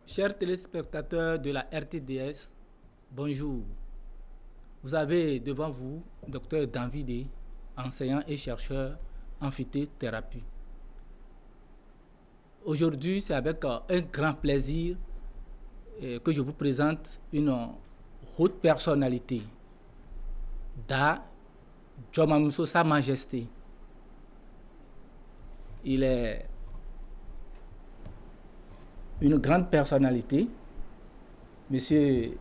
Chers téléspectateurs de la RTDS, bonjour. Vous avez devant vous Dr Danvidé, enseignant et chercheur en phytothérapie. Aujourd'hui, c'est avec un grand plaisir que je vous présente une haute personnalité, Da Djomamuso, Sa Majesté. Il est une grande personnalité, Monsieur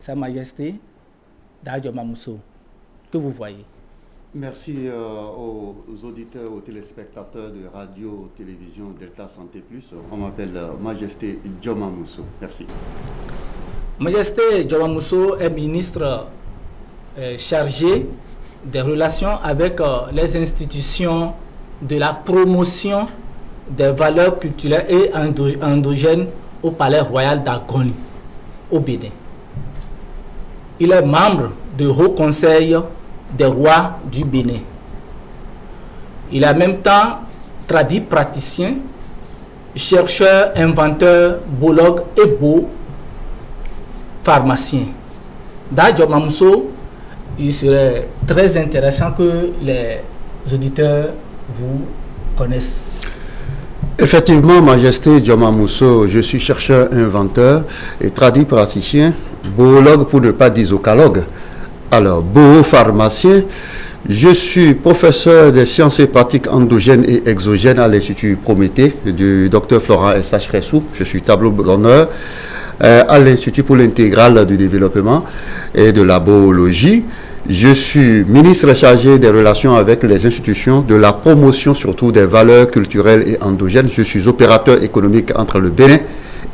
Sa Majesté Da Djomamuso, que vous voyez. Merci aux auditeurs, aux téléspectateurs de radio, télévision Delta Santé Plus. On m'appelle Majesté Djomamuso. Merci. Majesté Djomamuso est ministre chargé des relations avec les institutions de la promotion des valeurs culturelles et endogènes au Palais Royal d'Agoni, au Bénin. Il est membre du Haut Conseil des rois du Bénin. Il est en même temps traduit praticien, chercheur, inventeur, biologue et beau pharmacien. Da Djomamuso, il serait très intéressant que les auditeurs vous connaissent. Effectivement, Majesté Djomamuso, je suis chercheur, inventeur et traduit praticien, biologue pour ne pas dire zoocalogue. Alors, biopharmacien, je suis professeur des sciences et pratiques endogènes et exogènes à l'Institut Prométhée du Dr Florent S.H. Ressou. Je suis tableau d'honneur à l'Institut pour l'intégral du développement et de la biologie. Je suis ministre chargé des relations avec les institutions, de la promotion surtout des valeurs culturelles et endogènes. Je suis opérateur économique entre le Bénin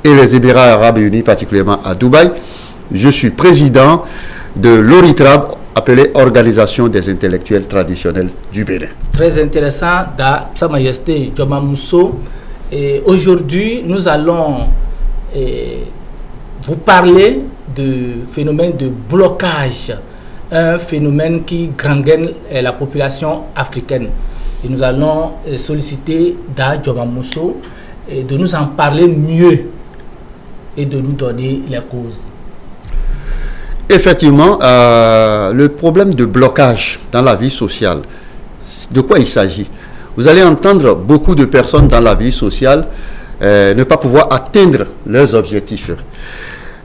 et les Émirats arabes unis, particulièrement à Dubaï. Je suis président de l'ORITRAB, appelée Organisation des intellectuels traditionnels du Bénin. Très intéressant, Da Sa Majesté Djomamuso. Et aujourd'hui, nous allons vous parler du phénomène de blocage, un phénomène qui gangrène la population africaine. Et nous allons solliciter Da Djomamuso de nous en parler mieux et de nous donner les causes. Effectivement, le problème de blocage dans la vie sociale, de quoi il s'agit? Vous allez entendre beaucoup de personnes dans la vie sociale ne pas pouvoir atteindre leurs objectifs.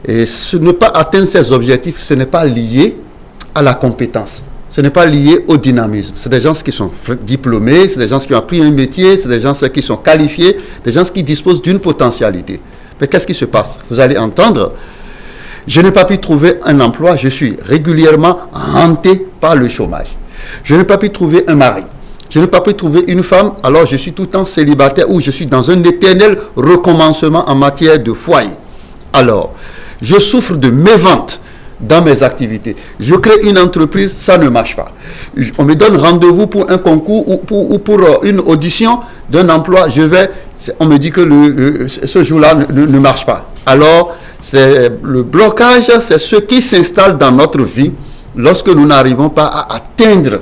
Et ne pas atteindre ces objectifs, ce n'est pas lié à la compétence. Ce n'est pas lié au dynamisme. C'est des gens qui sont diplômés, c'est des gens qui ont appris un métier, c'est des gens qui sont qualifiés, des gens qui disposent d'une potentialité. Mais qu'est-ce qui se passe? Vous allez entendre, je n'ai pas pu trouver un emploi, je suis régulièrement hanté par le chômage. Je n'ai pas pu trouver un mari. Je n'ai pas pu trouver une femme, alors je suis tout le temps célibataire ou je suis dans un éternel recommencement en matière de foyer. Alors, je souffre de mévente dans mes activités. Je crée une entreprise, ça ne marche pas. On me donne rendez-vous pour un concours ou pour une audition d'un emploi, on me dit que ce jour-là ne marche pas. Alors, c'est le blocage, c'est ce qui s'installe dans notre vie lorsque nous n'arrivons pas à atteindre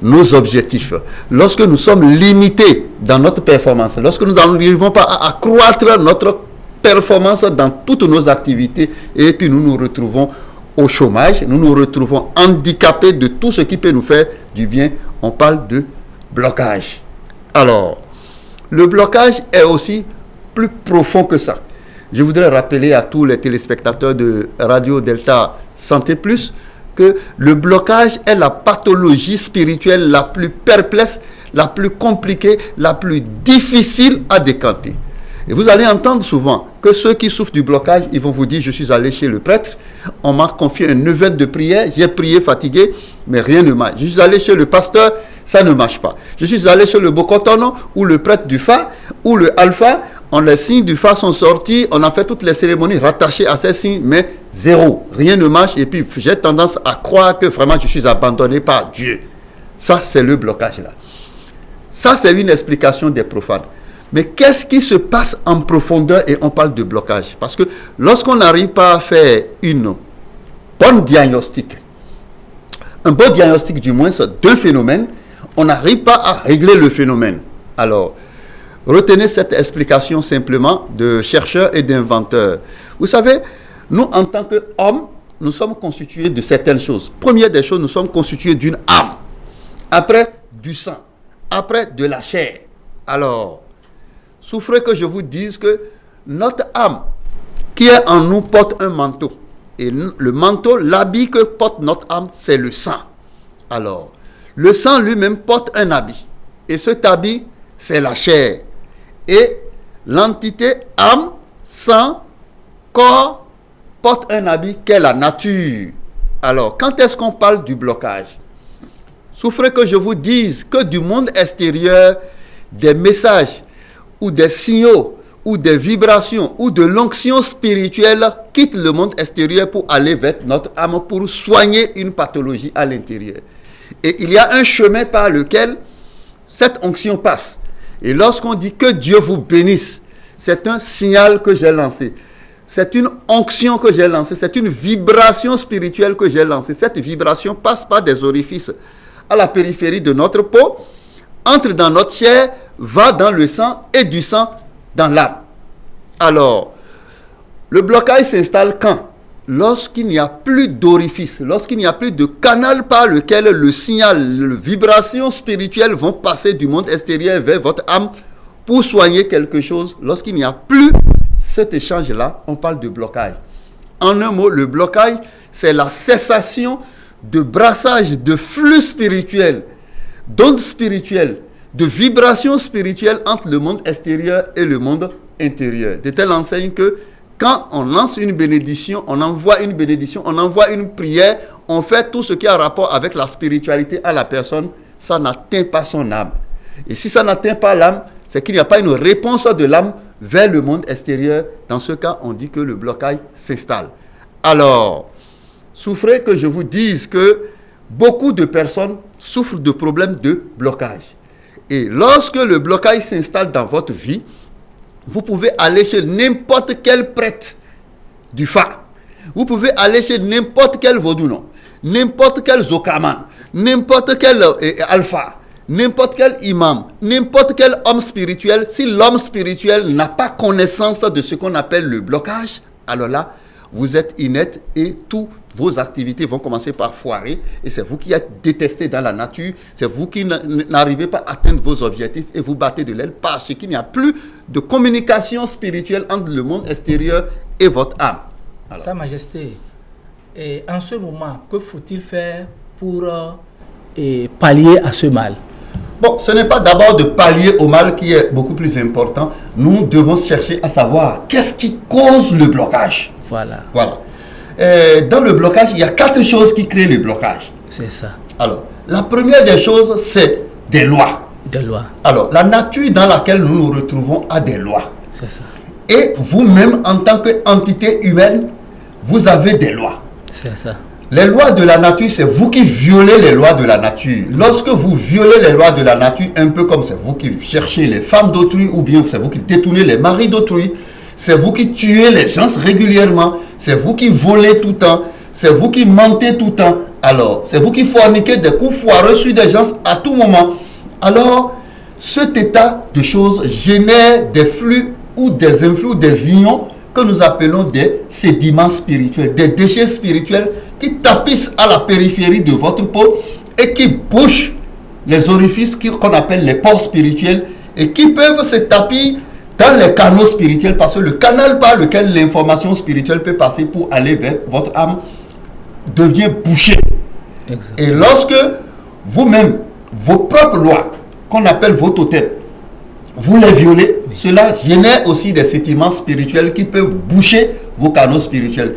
nos objectifs, lorsque nous sommes limités dans notre performance, lorsque nous n'arrivons pas à accroître notre performance dans toutes nos activités et puis nous nous retrouvons au chômage, nous nous retrouvons handicapés de tout ce qui peut nous faire du bien. On parle de blocage. Alors, le blocage est aussi plus profond que ça. Je voudrais rappeler à tous les téléspectateurs de Radio Delta Santé Plus que le blocage est la pathologie spirituelle la plus perplexe, la plus compliquée, la plus difficile à décanter. Et vous allez entendre souvent que ceux qui souffrent du blocage, ils vont vous dire, je suis allé chez le prêtre, on m'a confié un neuvaine de prière, j'ai prié fatigué, mais rien ne marche. Je suis allé chez le pasteur, Ça ne marche pas. Je suis allé chez le Bokotono, où le prêtre du Fa, ou le Alpha, les signes du Fa sont sortis, on a fait toutes les cérémonies rattachées à ces signes, mais zéro. Rien ne marche, et puis j'ai tendance à croire que vraiment je suis abandonné par Dieu. Ça, c'est le blocage là. Ça, c'est une explication des profanes. Mais qu'est-ce qui se passe en profondeur et on parle de blocage? Parce que lorsqu'on n'arrive pas à faire une bonne diagnostic, un bon diagnostic du moins d'un phénomène, on n'arrive pas à régler le phénomène. Alors, retenez cette explication simplement de chercheurs et d'inventeurs. Vous savez, nous en tant qu'hommes, nous sommes constitués de certaines choses. Première des choses, nous sommes constitués d'une âme. Après, du sang. Après, de la chair. Alors, souffrez que je vous dise que notre âme qui est en nous porte un manteau. Et le manteau, l'habit que porte notre âme, c'est le sang. Alors, le sang lui-même porte un habit. Et cet habit, c'est la chair. Et l'entité âme, sang, corps, porte un habit qu'est la nature. Alors, quand est-ce qu'on parle du blocage? Souffrez que je vous dise que du monde extérieur, des messages ou des signaux ou des vibrations ou de l'onction spirituelle quittent le monde extérieur pour aller vers notre âme pour soigner une pathologie à l'intérieur. Et il y a un chemin par lequel cette onction passe. Et lorsqu'on dit que Dieu vous bénisse, c'est un signal que j'ai lancé. C'est une onction que j'ai lancée. C'est une vibration spirituelle que j'ai lancée. Cette vibration passe par des orifices à la périphérie de notre peau, entre dans notre chair, va dans le sang et du sang dans l'âme. Alors, le blocage s'installe quand? Lorsqu'il n'y a plus d'orifice, lorsqu'il n'y a plus de canal par lequel le signal, les vibrations spirituelles vont passer du monde extérieur vers votre âme pour soigner quelque chose. Lorsqu'il n'y a plus cet échange-là, on parle de blocage. En un mot, le blocage, c'est la cessation de brassage de flux spirituels, d'ondes spirituelles, de vibrations spirituelles entre le monde extérieur et le monde intérieur. De telle enseigne que quand on lance une bénédiction, on envoie une prière, on fait tout ce qui a rapport avec la spiritualité à la personne, ça n'atteint pas son âme. Et si ça n'atteint pas l'âme, c'est qu'il n'y a pas une réponse de l'âme vers le monde extérieur. Dans ce cas, on dit que le blocage s'installe. Alors, souffrez que je vous dise que beaucoup de personnes souffrent de problèmes de blocage. Et lorsque le blocage s'installe dans votre vie, vous pouvez aller chez n'importe quel prêtre du Fa. Vous pouvez aller chez n'importe quel vaudounon, n'importe quel zokaman, n'importe quel alpha, n'importe quel imam, n'importe quel homme spirituel. Si l'homme spirituel n'a pas connaissance de ce qu'on appelle le blocage, alors là, vous êtes inerte et toutes vos activités vont commencer par foirer. Et c'est vous qui êtes détesté dans la nature. C'est vous qui n'arrivez pas à atteindre vos objectifs et vous battez de l'aile parce qu'il n'y a plus de communication spirituelle entre le monde extérieur et votre âme. Alors. Sa Majesté, et en ce moment, que faut-il faire pour pallier à ce mal? Bon, ce n'est pas d'abord de pallier au mal qui est beaucoup plus important. Nous devons chercher à savoir qu'est-ce qui cause le blocage. Voilà. Dans le blocage, il y a 4 choses qui créent le blocage. C'est ça. Alors, la première des choses, c'est des lois. Des lois. Alors, la nature dans laquelle nous nous retrouvons a des lois. C'est ça. Et vous-même, en tant qu'entité humaine, vous avez des lois. C'est ça. Les lois de la nature, c'est vous qui violez les lois de la nature. Lorsque vous violez les lois de la nature, un peu comme c'est vous qui cherchez les femmes d'autrui, ou bien c'est vous qui détournez les maris d'autrui, c'est vous qui tuez les gens régulièrement, c'est vous qui volez tout le temps, c'est vous qui mentez tout le temps, alors c'est vous qui forniquez des coups foireux sur des gens à tout moment. Alors, cet état de choses génère des flux ou des influx, des ions que nous appelons des sédiments spirituels, des déchets spirituels qui tapissent à la périphérie de votre peau et qui bouchent les orifices qu'on appelle les pores spirituels et qui peuvent se taper dans les canaux spirituels parce que le canal par lequel l'information spirituelle peut passer pour aller vers votre âme devient bouché. Exactement. Et lorsque vous-même, vos propres lois, qu'on appelle vos totems, vous les violez, oui, cela génère aussi des sédiments spirituels qui peuvent boucher vos canaux spirituels.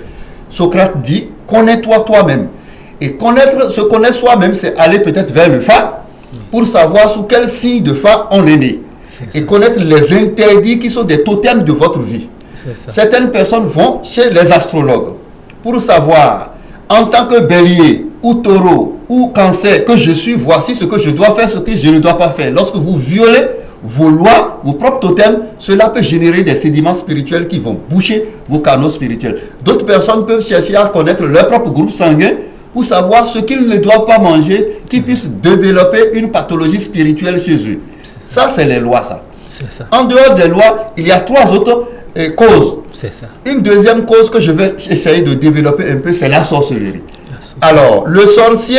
Socrate dit, connais-toi toi-même. Et se connaître soi-même, c'est aller peut-être vers le Fa, pour savoir sous quel signe de phare on est né. Et connaître les interdits qui sont des totems de votre vie. Certaines personnes vont chez les astrologues pour savoir, en tant que bélier ou taureau ou cancer que je suis, voici ce que je dois faire, ce que je ne dois pas faire. Lorsque vous violez vos lois, vos propres totems, cela peut générer des sédiments spirituels qui vont boucher vos canaux spirituels. D'autres personnes peuvent chercher à connaître leur propre groupe sanguin pour savoir ce qu'ils ne doivent pas manger, qui puissent développer une pathologie spirituelle chez eux. Ça, c'est les lois, ça. Ça. En dehors des lois, il y a 3 autres causes. C'est ça. Une deuxième cause que je vais essayer de développer un peu, c'est la sorcellerie. Alors, le sorcier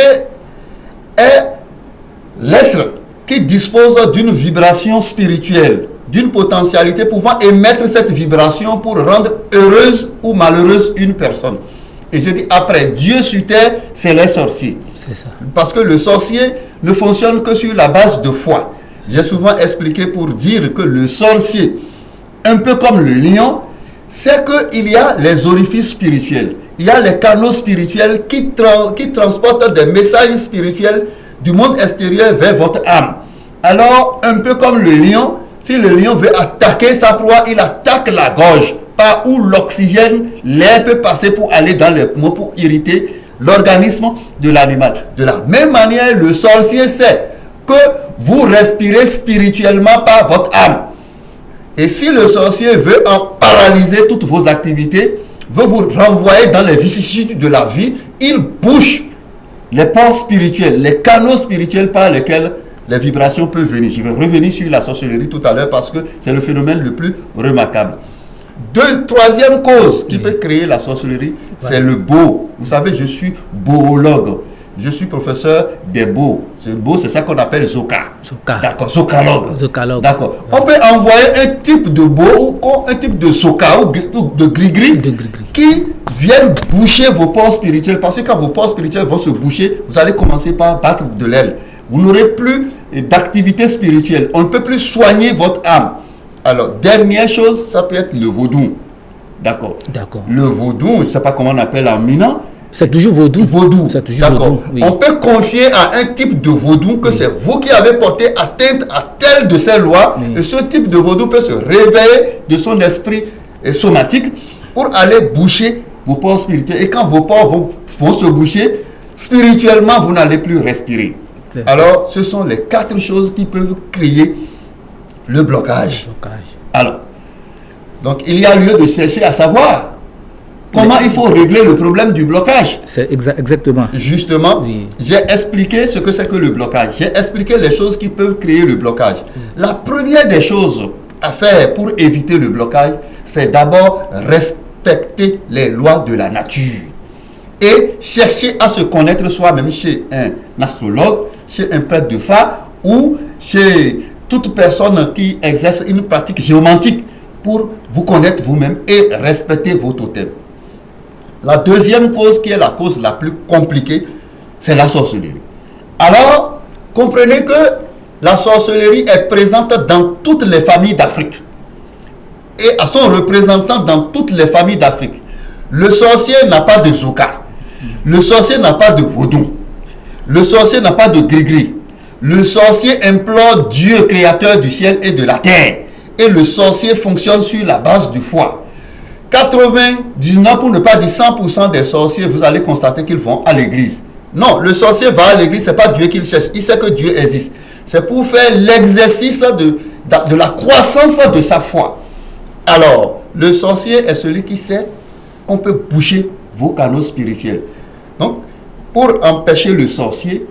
est l'être qui dispose d'une vibration spirituelle, d'une potentialité pouvant émettre cette vibration pour rendre heureuse ou malheureuse une personne. Et je dis, après Dieu sur terre, c'est les sorciers. C'est ça. Parce que le sorcier ne fonctionne que sur la base de foi. J'ai souvent expliqué pour dire que le sorcier, un peu comme le lion, c'est qu'il y a les orifices spirituels. Il y a les canaux spirituels qui transportent des messages spirituels du monde extérieur vers votre âme. Alors, un peu comme le lion, si le lion veut attaquer sa proie, il attaque la gorge, par où l'oxygène, l'air peut passer pour aller dans les poumons, pour irriter l'organisme de l'animal. De la même manière, le sorcier sait que vous respirez spirituellement par votre âme. Et si le sorcier veut en paralyser toutes vos activités, veut vous renvoyer dans les vicissitudes de la vie, il bouche les ports spirituels, les canaux spirituels par lesquels les vibrations peuvent venir. Je vais revenir sur la sorcellerie tout à l'heure parce que c'est le phénomène le plus remarquable. Troisième cause qui peut créer la sorcellerie, c'est le beau. Vous savez, je suis boologue. Je suis professeur des beaux. Ce beau, c'est ça qu'on appelle Zoka. D'accord, Zokalogue. D'accord. On peut envoyer un type de beau ou un type de Zoka ou de gris-gris qui viennent boucher vos ports spirituels. Parce que quand vos ports spirituels vont se boucher, vous allez commencer par battre de l'aile. Vous n'aurez plus d'activité spirituelle. On ne peut plus soigner votre âme. Alors, dernière chose, ça peut être le vaudou. D'accord. Le vaudou, je ne sais pas comment on appelle en Mina. C'est toujours vaudou. C'est toujours vaudou. Oui. On peut confier à un type de vaudou que c'est vous qui avez porté atteinte à telle de ces lois. Et ce type de vaudou peut se réveiller de son esprit somatique pour aller boucher vos ports spirituels. Et quand vos ports vont se boucher, spirituellement, vous n'allez plus respirer. Alors, ce sont les 4 choses qui peuvent créer le blocage. Alors, donc il y a lieu de chercher à savoir comment il faut régler le problème du blocage. C'est exactement. Justement, j'ai expliqué ce que c'est que le blocage. J'ai expliqué les choses qui peuvent créer le blocage. La première des choses à faire pour éviter le blocage, c'est d'abord respecter les lois de la nature. Et chercher à se connaître soi-même chez un astrologue, chez un prêtre de phare ou chez toute personne qui exerce une pratique géomantique pour vous connaître vous-même et respecter vos totems. La deuxième cause, qui est la cause la plus compliquée, c'est la sorcellerie. Alors, comprenez que la sorcellerie est présente dans toutes les familles d'Afrique et à son représentant dans toutes les familles d'Afrique. Le sorcier n'a pas de zoka, le sorcier n'a pas de vaudou, le sorcier n'a pas de gris-gris. Le sorcier implore Dieu, créateur du ciel et de la terre. Et le sorcier fonctionne sur la base du foi. 99, pour ne pas dire 100% des sorciers, vous allez constater qu'ils vont à l'église. Non, le sorcier va à l'église, ce n'est pas Dieu qu'il cherche. Il sait que Dieu existe. C'est pour faire l'exercice de la croissance de sa foi. Alors, le sorcier est celui qui sait qu'on peut boucher vos canaux spirituels. Donc, pour empêcher le sorcier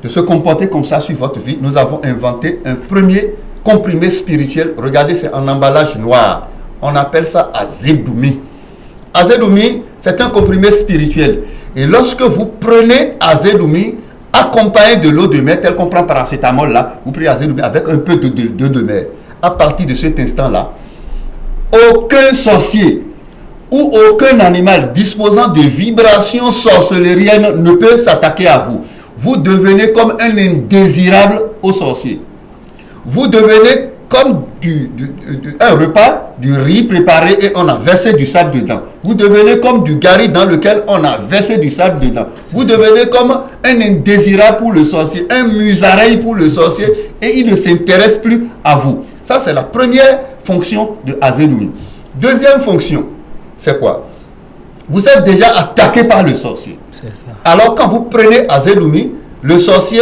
de se comporter comme ça sur votre vie, nous avons inventé un premier comprimé spirituel. Regardez, c'est en emballage noir. On appelle ça Azedoumi. Azedoumi, c'est un comprimé spirituel. Et lorsque vous prenez Azedoumi, accompagné de l'eau de mer, tel qu'on prend paracétamol là, vous prenez Azedoumi avec un peu d'eau de mer. À partir de cet instant-là, aucun sorcier ou aucun animal disposant de vibrations sorcelleriennes ne peut s'attaquer à vous. Vous devenez comme un indésirable au sorcier. Vous devenez comme un repas, du riz préparé et on a versé du sable dedans. Vous devenez comme du gari dans lequel on a versé du sable dedans. Vous devenez comme un indésirable pour le sorcier, un musareil pour le sorcier et il ne s'intéresse plus à vous. Ça, c'est la première fonction de Azedoumi. Deuxième fonction, c'est quoi? Vous êtes déjà attaqué par le sorcier. C'est ça. Alors, quand vous prenez Azedoumi, le sorcier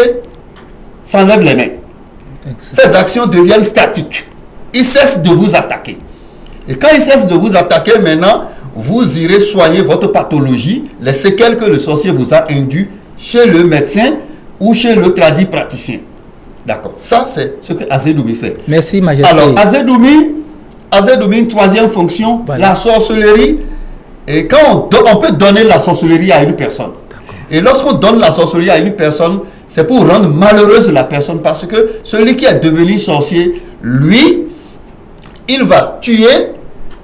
s'enlève les mains. Ses actions deviennent statiques. Il cesse de vous attaquer. Et quand il cesse de vous attaquer, maintenant, vous irez soigner votre pathologie, les séquelles que le sorcier vous a induites chez le médecin ou chez le tradit praticien. D'accord. Ça, c'est ce que Azedoumi fait. Merci, Majesté. Alors, Azedoumi, une troisième fonction, voilà. La sorcellerie. Et quand on peut donner la sorcellerie à une personne. Et lorsqu'on donne la sorcellerie à une personne, c'est pour rendre malheureuse la personne. Parce que celui qui est devenu sorcier, lui, il va tuer,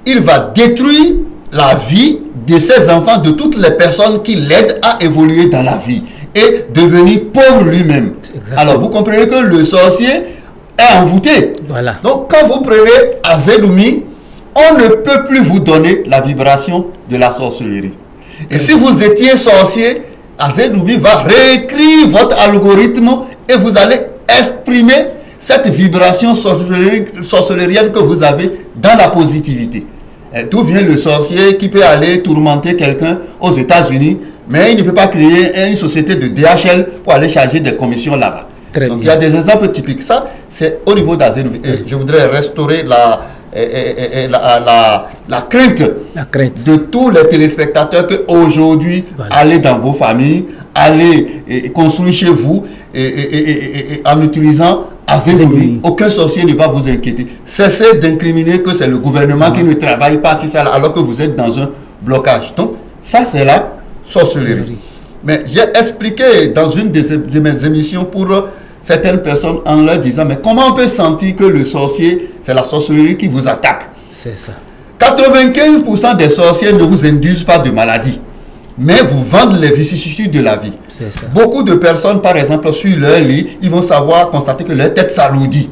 il va détruire la vie de ses enfants, de toutes les personnes qui l'aident à évoluer dans la vie. Et devenir pauvre lui-même. Alors, vous comprenez que le sorcier est envoûté. Voilà. Donc, quand vous prenez Azedoumi, on ne peut plus vous donner la vibration de la sorcellerie. Et si vous étiez sorcier, Azedoumi va réécrire votre algorithme et vous allez exprimer cette vibration sorcellerienne que vous avez dans la positivité. D'où vient le sorcier qui peut aller tourmenter quelqu'un aux États-Unis, mais il ne peut pas créer une société de DHL pour aller charger des commissions là-bas. Donc il y a des exemples typiques. Ça, c'est au niveau d'Azedoumi. Je voudrais restaurer la crainte de tous les téléspectateurs que aujourd'hui, voilà. Allez dans vos familles, allez construire chez vous et en utilisant Azedoumi. Aucun sorcier ne va vous inquiéter. Cessez d'incriminer que c'est le gouvernement qui ne travaille pas si ça, alors que vous êtes dans un blocage. Donc, ça c'est la sorcellerie. Mais j'ai expliqué dans une de mes émissions pour certaines personnes en leur disant, mais comment on peut sentir que le sorcier, c'est la sorcellerie qui vous attaque? C'est ça. 95% des sorciers ne vous induisent pas de maladie, mais vous vendent les vicissitudes de la vie. C'est ça. Beaucoup de personnes, par exemple, sur leur lit, ils vont constater que leur tête s'alourdit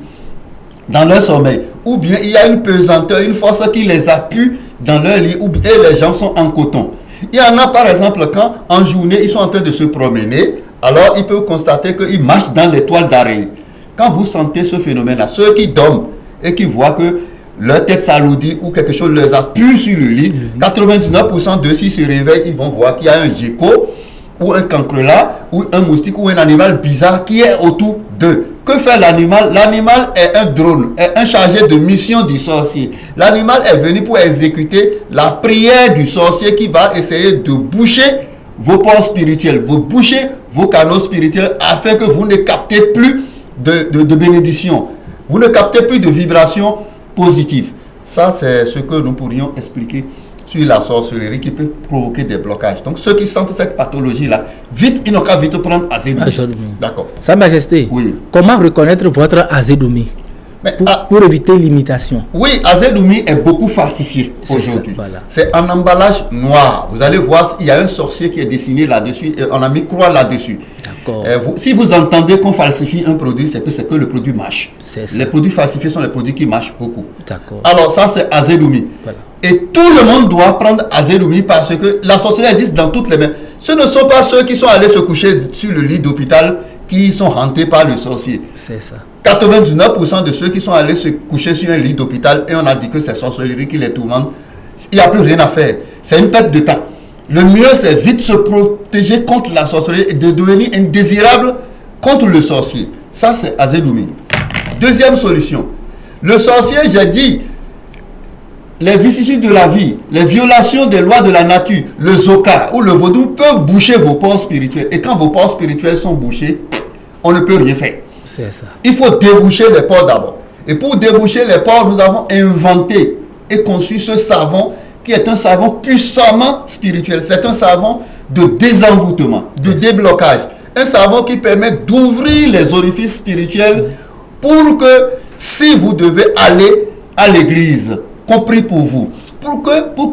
dans leur sommeil. Ou bien il y a une pesanteur, une force qui les appuie dans leur lit, et les jambes sont en coton. Il y en a, par exemple, quand en journée, ils sont en train de se promener, alors ils peuvent constater qu'ils marchent dans les toiles d'araignée. Quand vous sentez ce phénomène-là, ceux qui dorment et qui voient que leur tête s'alourdit ou quelque chose les appuie sur le lit, 99% d'eux, s'ils se réveillent, ils vont voir qu'il y a un gecko ou un cancrelat ou un moustique ou un animal bizarre qui est autour d'eux. Que fait l'animal? L'animal est un drone, est un chargé de mission du sorcier. L'animal est venu pour exécuter la prière du sorcier qui va essayer de boucher vos ports spirituels, vous boucher vos canaux spirituels afin que vous ne captez plus de bénédiction. Vous ne captez plus de vibrations positives. Ça, c'est ce que nous pourrions expliquer sur la sorcellerie qui peut provoquer des blocages. Donc, ceux qui sentent cette pathologie-là, vite, ils n'ont qu'à vite prendre Azedoumi. D'accord. Sa Majesté, oui. Comment reconnaître votre Azedoumi pour éviter l'imitation? Oui, Azedoumi est beaucoup falsifié aujourd'hui. Voilà. C'est en emballage noir. Vous allez voir, il y a un sorcier qui est dessiné là-dessus et on a mis croix là-dessus. Si vous entendez qu'on falsifie un produit, c'est que le produit marche. Les produits falsifiés sont les produits qui marchent beaucoup. Alors ça, c'est Azedoumi. Voilà. Et tout le monde doit prendre Azedoumi parce que la sorcellerie existe dans toutes les mains. Ce ne sont pas ceux qui sont allés se coucher sur le lit d'hôpital qui sont hantés par le sorcier. C'est ça. 99% de ceux qui sont allés se coucher sur un lit d'hôpital et on a dit que c'est sorcellerie qui les tourmente, il n'y a plus rien à faire. C'est une perte de temps. Le mieux, c'est vite se protéger contre la sorcellerie et de devenir indésirable contre le sorcier. Ça, c'est Azedoumi. Deuxième solution. Le sorcier, j'ai dit, les vicissitudes de la vie, les violations des lois de la nature, le zoka ou le vaudou peuvent boucher vos ports spirituels. Et quand vos ports spirituels sont bouchés, on ne peut rien faire. C'est ça. Il faut déboucher les ports d'abord. Et pour déboucher les ports, nous avons inventé et conçu ce savon qui est un savon puissamment spirituel. C'est un savon de désenvoûtement, de déblocage. Un savon qui permet d'ouvrir les orifices spirituels pour que si vous devez aller à l'église, compris pour vous,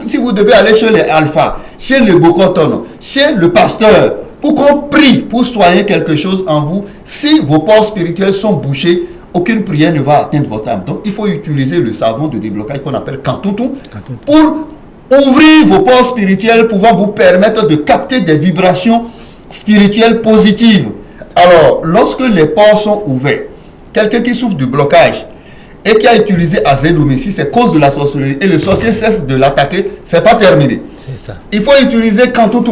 si vous devez aller chez les alphas, chez le bokoton, chez le pasteur, pour qu'on prie pour soigner quelque chose en vous, si vos ports spirituels sont bouchés, aucune prière ne va atteindre votre âme. Donc il faut utiliser le savon de déblocage qu'on appelle Kantutu pour ouvrir vos pores spirituels, pouvant vous permettre de capter des vibrations spirituelles positives. Alors, lorsque les pores sont ouverts, quelqu'un qui souffre du blocage et qui a utilisé Azédoumi, si c'est cause de la sorcellerie et le sorcier cesse de l'attaquer, c'est pas terminé. C'est ça. Il faut utiliser Kantutu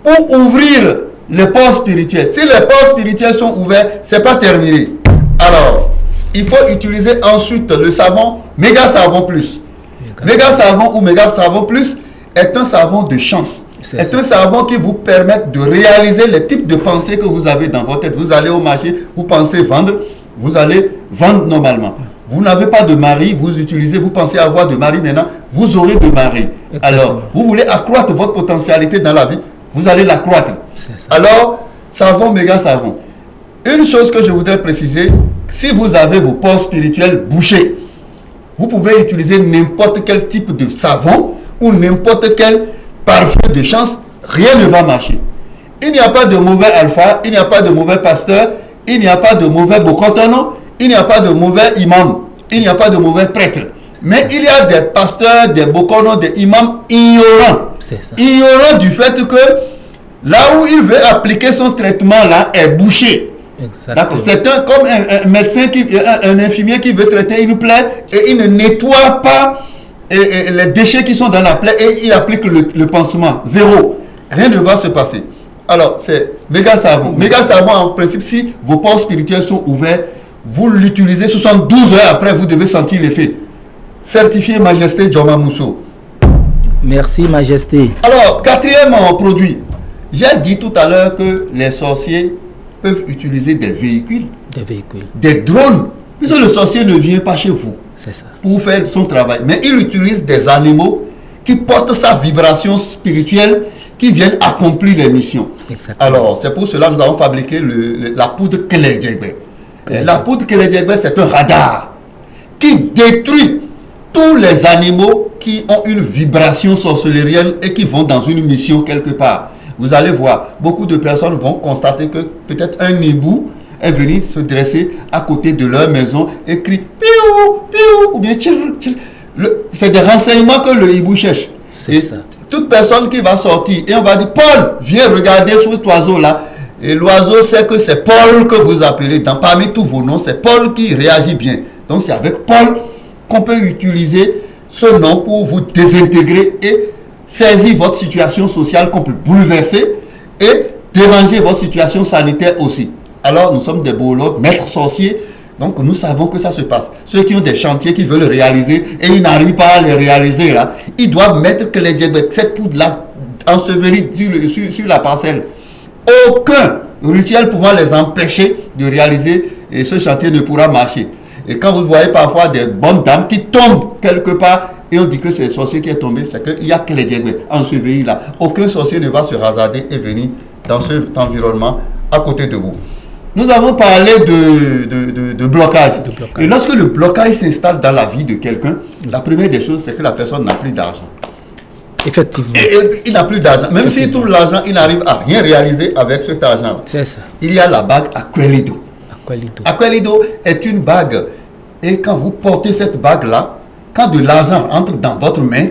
pour ouvrir les pores spirituels. Si les pores spirituels sont ouverts, c'est pas terminé. Alors, il faut utiliser ensuite le savon Méga Savon Plus. Méga Savon ou Méga Savon Plus est un savon de chance. C'est un savon qui vous permet de réaliser les types de pensées que vous avez dans votre tête. Vous allez au marché, vous pensez vendre, vous allez vendre normalement. Vous n'avez pas de mari, vous utilisez, vous pensez avoir de mari maintenant, vous aurez de mari. Exactement. Alors, vous voulez accroître votre potentialité dans la vie, vous allez l'accroître. Alors, savon Méga Savon. Une chose que je voudrais préciser, si vous avez vos pores spirituels bouchés, vous pouvez utiliser n'importe quel type de savon ou n'importe quel parfum de chance, rien ne va marcher. Il n'y a pas de mauvais alpha, il n'y a pas de mauvais pasteur, il n'y a pas de mauvais bokotono, il n'y a pas de mauvais imam, il n'y a pas de mauvais prêtre. Mais il y a des pasteurs, des bokonos, des imams ignorants. Ignorants du fait que là où il veut appliquer son traitement là est bouché. D'accord. C'est comme un médecin, un infirmier qui veut traiter une plaie et il ne nettoie pas les déchets qui sont dans la plaie et il applique le pansement. Zéro. Rien ne va se passer. Alors, c'est Méga Savon. Méga Savon, en principe, si vos pores spirituels sont ouverts, vous l'utilisez 72 heures après, vous devez sentir l'effet. Certifié Majesté Joma Mousso. Merci, Majesté. Alors, quatrième produit. J'ai dit tout à l'heure que les sorciers peuvent utiliser des véhicules, des drones. Puisque le sorcier ne vient pas chez vous pour faire son travail, mais il utilise des animaux qui portent sa vibration spirituelle, qui viennent accomplir les missions. Exactement. Alors, c'est pour cela que nous avons fabriqué la poudre Kelejegbe. La poudre Kelejegbe, c'est un radar qui détruit tous les animaux qui ont une vibration sorcerienne et qui vont dans une mission quelque part. Vous allez voir, beaucoup de personnes vont constater que peut-être un hibou est venu se dresser à côté de leur maison et crie piou, piou, ou bien tchir, tchir. C'est des renseignements que le hibou cherche. Et ça. Toute personne qui va sortir et on va dire Paul, viens regarder sur cet oiseau là. Et l'oiseau sait que c'est Paul que vous appelez. Parmi tous vos noms, c'est Paul qui réagit bien. Donc c'est avec Paul qu'on peut utiliser ce nom pour vous désintégrer et saisir votre situation sociale qu'on peut bouleverser et déranger votre situation sanitaire aussi. Alors nous sommes des biologues, maîtres sorciers, donc nous savons que ça se passe. Ceux qui ont des chantiers qu'ils veulent réaliser et ils n'arrivent pas à les réaliser là, ils doivent mettre que cette poudre là ensevelie sur la parcelle. Aucun rituel pouvant les empêcher de réaliser et ce chantier ne pourra marcher. Et quand vous voyez parfois des bonnes dames qui tombent quelque part et on dit que c'est le sorcier qui est tombé, c'est qu'il y a que les diables enseveli là. Aucun sorcier ne va se hasarder et venir dans cet environnement à côté de vous. Nous avons parlé de blocage. Et lorsque le blocage s'installe dans la vie de quelqu'un, la première des choses, c'est que la personne n'a plus d'argent. Effectivement. Et il n'a plus d'argent. Même s'il trouve l'argent, il n'arrive à rien réaliser avec cet argent. C'est ça. Il y a la bague Aquelido. Aquelido est une bague. Et quand vous portez cette bague-là, quand de l'argent entre dans votre main,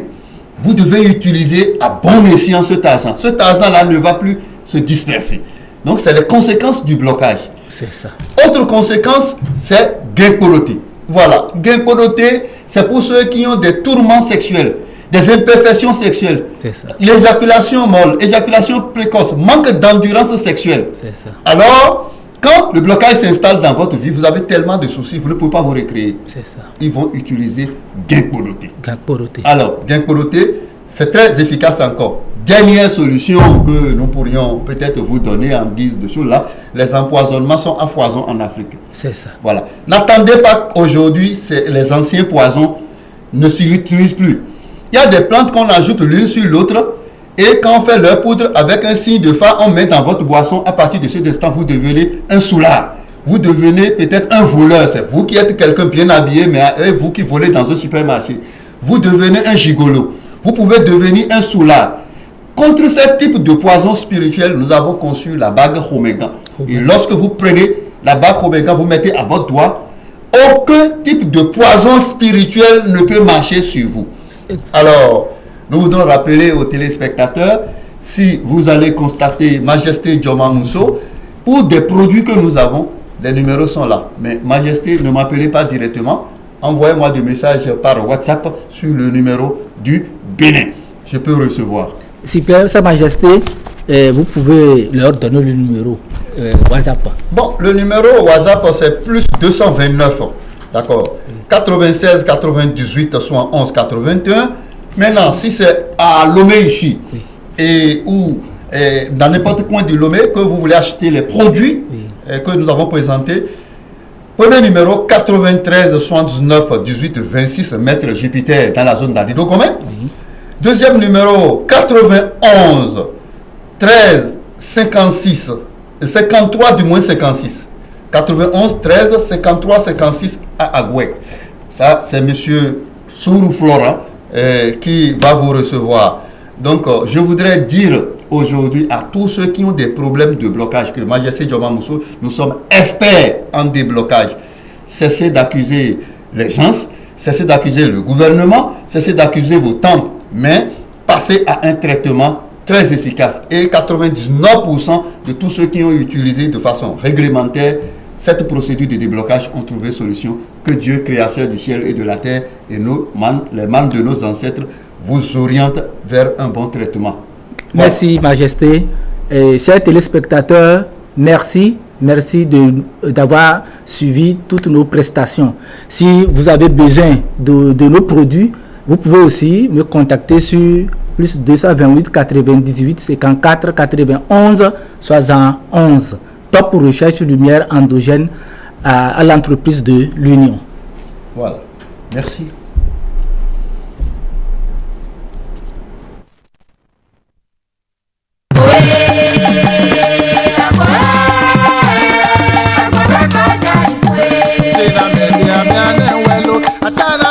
vous devez utiliser à bon escient cet argent. Cet argent-là ne va plus se disperser. Donc, c'est les conséquences du blocage. C'est ça. Autre conséquence, c'est Genkoloté. Voilà. Genkoloté, c'est pour ceux qui ont des tourments sexuels, des imperfections sexuelles. C'est ça. L'éjaculation molle, éjaculation précoce, manque d'endurance sexuelle. C'est ça. Alors, quand le blocage s'installe dans votre vie, vous avez tellement de soucis, vous ne pouvez pas vous récréer. C'est ça. Ils vont utiliser Genkoloté. Genkoloté. Alors, Genkoloté, c'est très efficace encore. Dernière solution que nous pourrions peut-être vous donner en guise de choses là, les empoisonnements sont à foison en Afrique. C'est ça. Voilà. N'attendez pas qu'aujourd'hui, les anciens poisons ne s'y utilisent plus. Il y a des plantes qu'on ajoute l'une sur l'autre et quand on fait leur poudre avec un signe de phare, on met dans votre boisson. À partir de cet instant, vous devenez un soulard. Vous devenez peut-être un voleur. C'est vous qui êtes quelqu'un bien habillé, mais vous qui volez dans un supermarché. Vous devenez un gigolo. Vous pouvez devenir un soulard. Contre ce type de poison spirituel, nous avons conçu la bague Omega. Et lorsque vous prenez la bague Omega, vous mettez à votre doigt, aucun type de poison spirituel ne peut marcher sur vous. Alors, nous voudrons rappeler aux téléspectateurs, si vous allez constater Majesté Joma Mousso, pour des produits que nous avons, les numéros sont là. Mais Majesté, ne m'appelez pas directement. Envoyez-moi des messages par WhatsApp sur le numéro du Bénin. Je peux recevoir. Super, Sa Majesté, vous pouvez leur donner le numéro WhatsApp. Bon, le numéro WhatsApp, c'est plus 229. D'accord. 96 98 71 81. Maintenant, si c'est à Lomé ici, et ou dans n'importe quel coin du Lomé, que vous voulez acheter les produits que nous avons présentés, premier numéro 93 79 18 26, Maître Jupiter dans la zone d'Adido Gomé. Deuxième numéro 91 13 56 53 du moins 56. 91 13 53 56 à Agoué. Ça, c'est monsieur Sourou Florent qui va vous recevoir. Donc, je voudrais dire aujourd'hui à tous ceux qui ont des problèmes de blocage que Majesté Joma Mousso, nous sommes experts en déblocage. Cessez d'accuser les gens, cessez d'accuser le gouvernement, cessez d'accuser vos temples, mais passez à un traitement très efficace. Et 99% de tous ceux qui ont utilisé de façon réglementaire cette procédure de déblocage ont trouvé solution. Que Dieu, créateur du ciel et de la terre, et les membres de nos ancêtres vous orientent vers un bon traitement. Merci, Majesté. Chers téléspectateurs, merci d'avoir suivi toutes nos prestations. Si vous avez besoin de nos produits, vous pouvez aussi me contacter sur plus 228 98 54 91 71. Top pour recherche lumière endogène à l'entreprise de l'Union. Voilà. Merci. Atana